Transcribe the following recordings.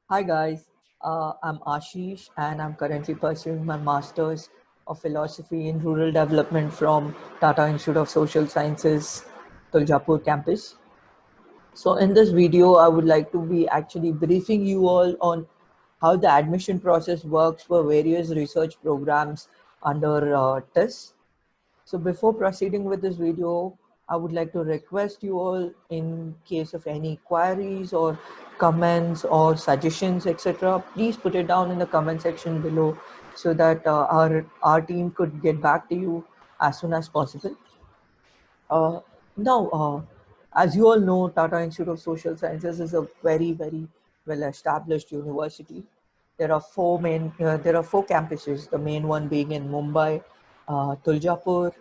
Hi guys, I'm Ashish and I'm currently pursuing my Masters of Philosophy in Rural Development from Tata Institute of Social Sciences, Tuljapur campus. So in this video, I would like to be actually briefing you all on how the admission process works for various research programs under TIS. So before proceeding with this video, I would like to request you all in case of any queries or comments or suggestions, etc. Please put it down in the comment section below so that our team could get back to you as soon as possible. Uh, now, as you all know, Tata Institute of Social Sciences is a very well established university. There are four campuses, the main one being in Mumbai, Tuljapur,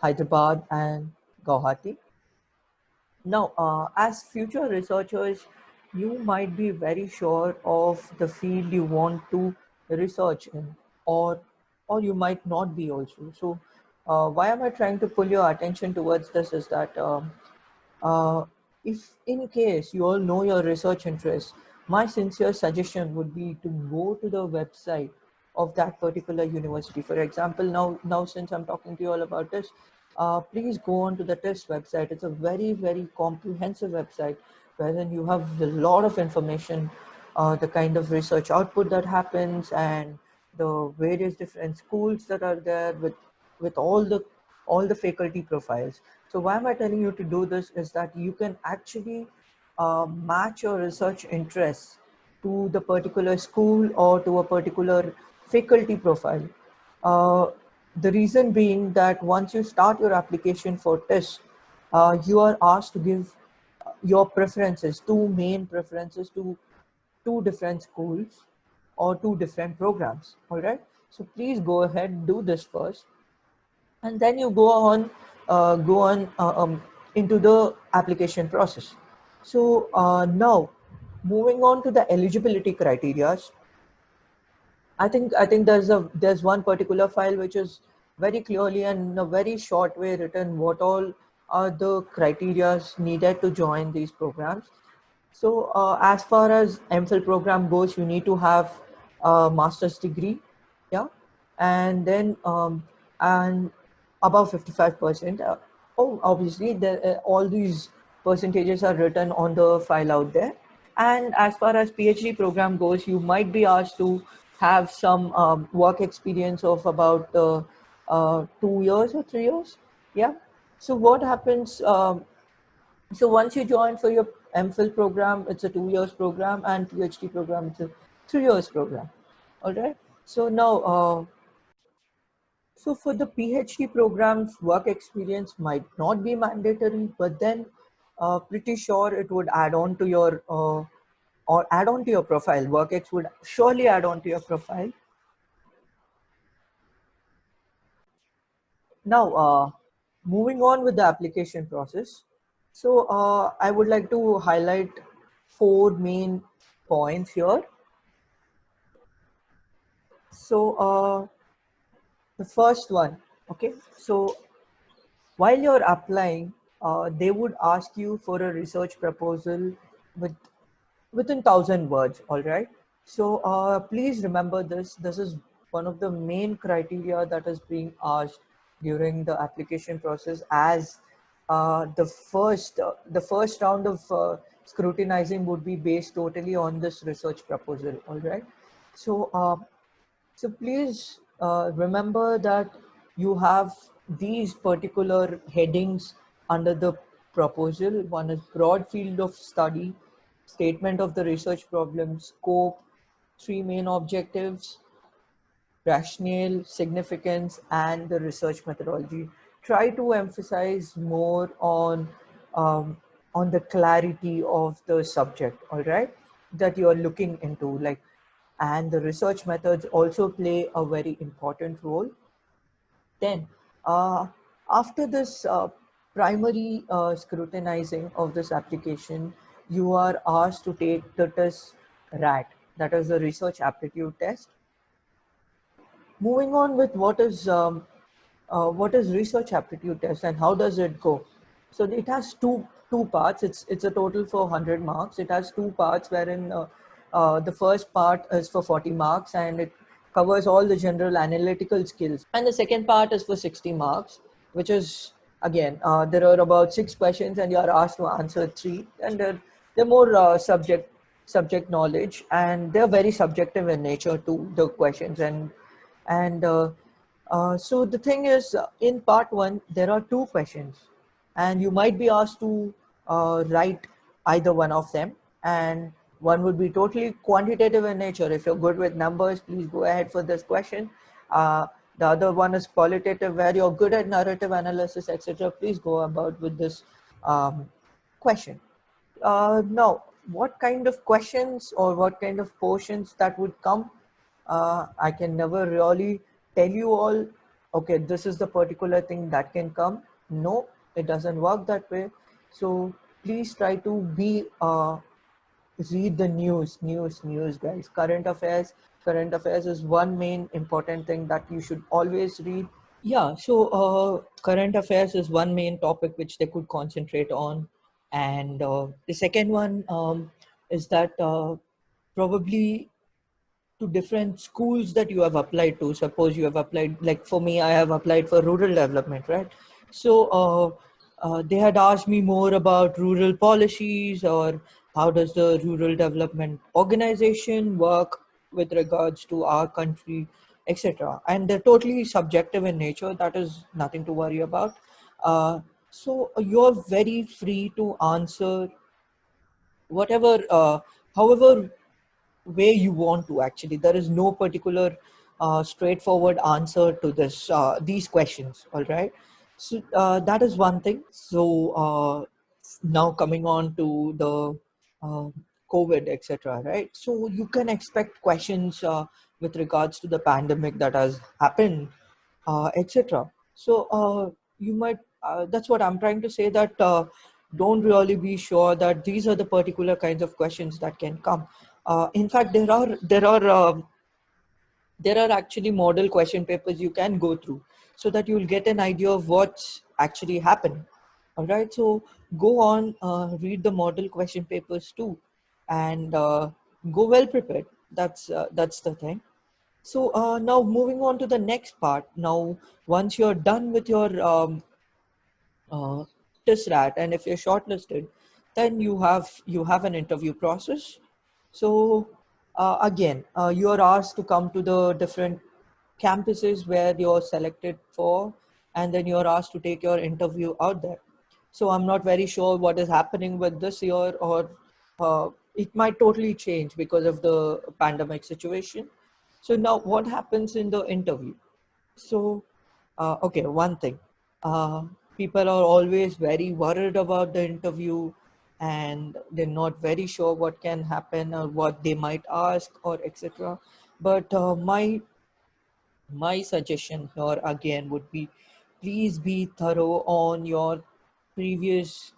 Hyderabad, and Guwahati. Now, as future researchers, you might be very sure of the field you want to research in, or you might not be also. So, why am I trying to pull your attention towards this? Is that uh, if in case you all know your research interests, my sincere suggestion would be to go to the website of that particular university. For example, now since I'm talking to you all about this, please go on to the TISS website. It's a very comprehensive website wherein you have a lot of information, the kind of research output that happens, and the various different schools that are there with all the faculty profiles. So why am I telling you to do this is that you can actually match your research interests to the particular school or to a particular faculty profile. Uh, the reason being that once you start your application for TISS, you are asked to give your preferences, two main preferences to two different schools or two different programs. All right. So please go ahead, do this first, and then you go on into the application process. So now moving on to the eligibility criteria, I think there's one particular file which is very clearly and in a very short way written what all are the criteria needed to join these programs. So as far as MPhil program goes, you need to have a master's degree, yeah, and then and above 55%. Oh, obviously, all these percentages are written on the file out there. And as far as PhD program goes, you might be asked to have some work experience of about 2 years or 3 years. Yeah. So what happens? So once you join for your MPhil program, it's a 2 years program, and PhD program, it's a 3 years program. All right. So now, so for the PhD programs, work experience might not be mandatory, but then pretty sure it would add on to your or add on to your profile. WorkX would surely add on to your profile. Now, moving on with the application process. So I would like to highlight four main points here. So the first one, okay. So while you're applying, they would ask you for a research proposal with within 1,000 words. All right. So please remember this. This is one of the main criteria that is being asked during the application process, as the first round of scrutinizing would be based totally on this research proposal. All right. So please remember that you have these particular headings under the proposal. One is broad field of study, statement of the research problem, scope, three main objectives, rationale, significance, and the research methodology. Try to emphasize more um, on the clarity of the subject, all right, that you are looking into, like, and the research methods also play a very important role. Then, uh, after this primary scrutinizing of this application, you are asked to take the test RAT, that is the research aptitude test. Moving on with what is research aptitude test and how does it go? So it has two parts. It's a total for 100 marks. It has two parts wherein The first part is for 40 marks and it covers all the general analytical skills. And the second part is for 60 marks, which is again, there are about 6 questions and you are asked to answer 3. And they're more subject knowledge, and they're very subjective in nature to the questions. So the thing is, in part 1, there are 2 questions and you might be asked to write either one of them, and one would be totally quantitative in nature. If you're good with numbers, please go ahead for this question. Uh, the other one is qualitative, where you're good at narrative analysis, etc. Please go about with this question. Now, what kind of questions or what kind of portions that would come, I can never really tell you all, okay, this is the particular thing that can come. No, it doesn't work that way. So please try to be, read the news, guys. Current affairs is one main important thing that you should always read. Yeah, so current affairs is one main topic which they could concentrate on. And the second one is that probably to different schools that you have applied to. Suppose you have applied, like for me, I have applied for rural development, right? So they had asked me more about rural policies, or how does the rural development organization work with regards to our country, etc. And they're totally subjective in nature. That is nothing to worry about. So you're very free to answer whatever, however way you want to. Actually, there is no particular straightforward answer to this these questions. All right, so that is one thing. So now coming on to the uh, COVID, etc., right? So you can expect questions with regards to the pandemic that has happened, etc. So you might, that's what I'm trying to say, that don't really be sure that these are the particular kinds of questions that can come. In fact, there are actually model question papers you can go through, so that you'll get an idea of what's actually happening. All right, so go on, read the model question papers too, and go well prepared. That's the thing. So now moving on to the next part. Now, once you're done with your uh, TISRAT, and if you're shortlisted, then you have an interview process. So again, you are asked to come to the different campuses where you're selected for, and then you're asked to take your interview out there. So I'm not very sure what is happening with this year, or it might totally change because of the pandemic situation. So now what happens in the interview? So, okay, one thing. Uh, People are always very worried about the interview, and they're not very sure what can happen or what they might ask, or etc. But my suggestion here again would be, please be thorough on your previous,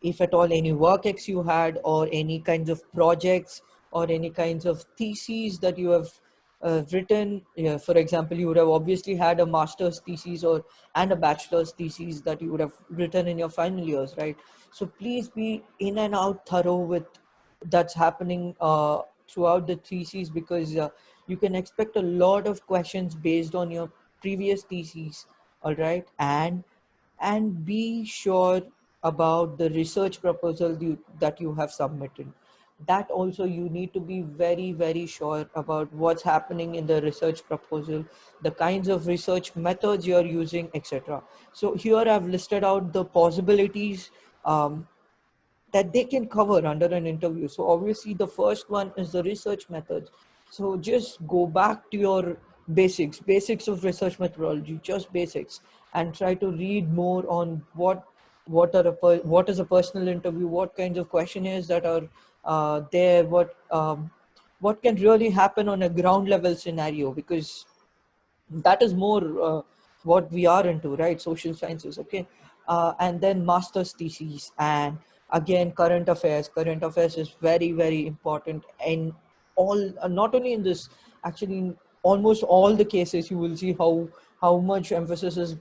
if at all any work ex you had, or any kinds of projects, or any kinds of theses that you have written. Yeah, for example, you would have obviously had a master's thesis or and a bachelor's thesis that you would have written in your final years, right? So please be in and out thorough with that's happening throughout the theses, because you can expect a lot of questions based on your previous theses. All right, and be sure about the research proposal that you have submitted. That also, you need to be very, very sure about what's happening in the research proposal, the kinds of research methods you're using, etc. So here I've listed out the possibilities that they can cover under an interview. So obviously the first one is the research methods. So just go back to your basics of research methodology, just basics, and try to read more on what is a personal interview, what kinds of questionnaires that are there, what can really happen on a ground level scenario, because that is more what we are into, right? Social sciences. Okay. And then master's theses, and again current affairs is very, very important. And all, not only in this, actually in almost all the cases, you will see how much emphasis is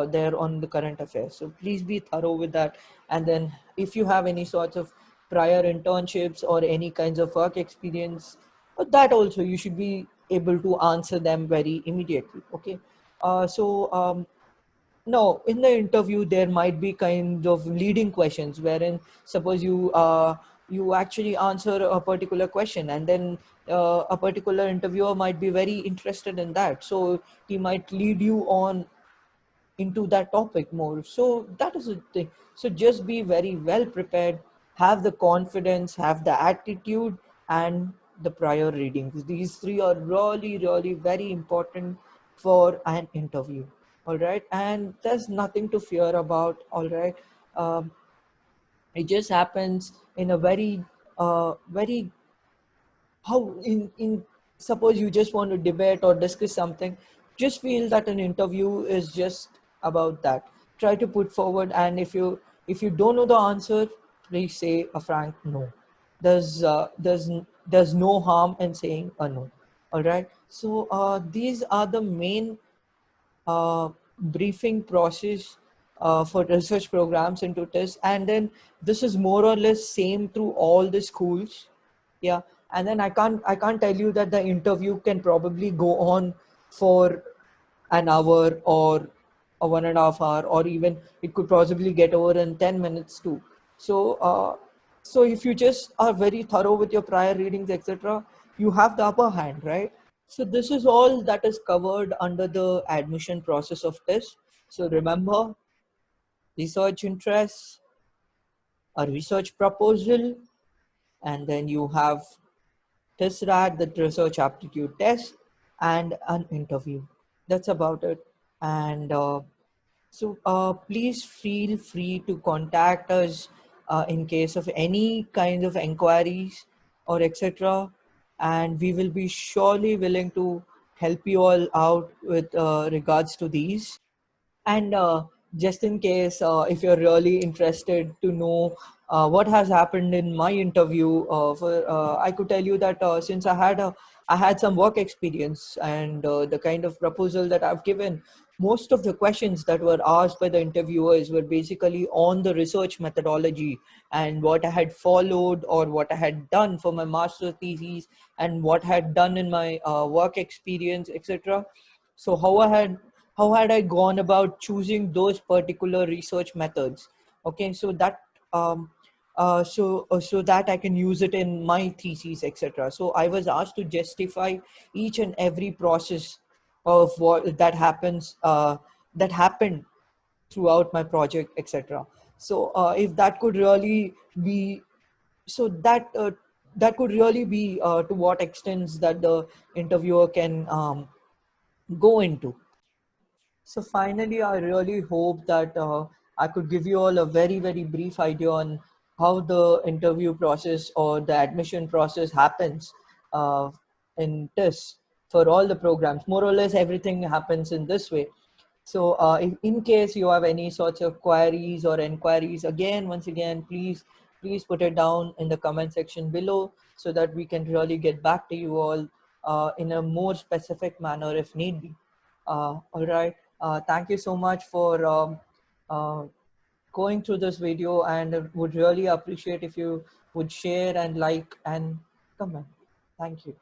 there on the current affairs. So please be thorough with that. And then if you have any sorts of prior internships or any kinds of work experience, that also you should be able to answer them very immediately. Okay. No, in the interview there might be kind of leading questions wherein suppose you actually answer a particular question, and then a particular interviewer might be very interested in that, so he might lead you on into that topic more. So that is the thing. So just be very well prepared, have the confidence, have the attitude, and the prior readings. These three are really, really very important for an interview. All right. And there's nothing to fear about. All right. Um, it just happens in a very how in suppose you just want to debate or discuss something, just feel that an interview is just about that. Try to put forward, and if you don't know the answer, please say a frank no. There's no harm in saying a no. All right. So these are the main briefing process for research programs into TISS, and then this is more or less same through all the schools. Yeah. And then I can't tell you that the interview can probably go on for an hour or a 1.5 hour, or even it could possibly get over in 10 minutes too. So if you just are very thorough with your prior readings, etc., you have the upper hand, right? So this is all that is covered under the admission process of TISS. So remember, research interests, a research proposal, and then you have TISRAT, the research aptitude test, and an interview. That's about it. And please feel free to contact us in case of any kind of inquiries or etc. And we will be surely willing to help you all out with regards to these. And just in case, if you're really interested to know what has happened in my interview, I could tell you that since I had some work experience, and the kind of proposal that I've given, most of the questions that were asked by the interviewers were basically on the research methodology and what I had followed or what I had done for my master's thesis and what I had done in my work experience, etc. So how had I gone about choosing those particular research methods? Okay, so so that I can use it in my thesis, etc. So I was asked to justify each and every process of what that happened throughout my project, etc. So if that could really be, so that could really be to what extents that the interviewer can go into. So finally, I really hope that I could give you all a very, very brief idea on how the interview process or the admission process happens uh, in TISS for all the programs. More or less everything happens in this way. So if in case you have any sorts of queries or inquiries, once again, please put it down in the comment section below so that we can really get back to you all in a more specific manner if need be. All right. Thank you so much for uh, going through this video, and would really appreciate if you would share and like and comment. Thank you.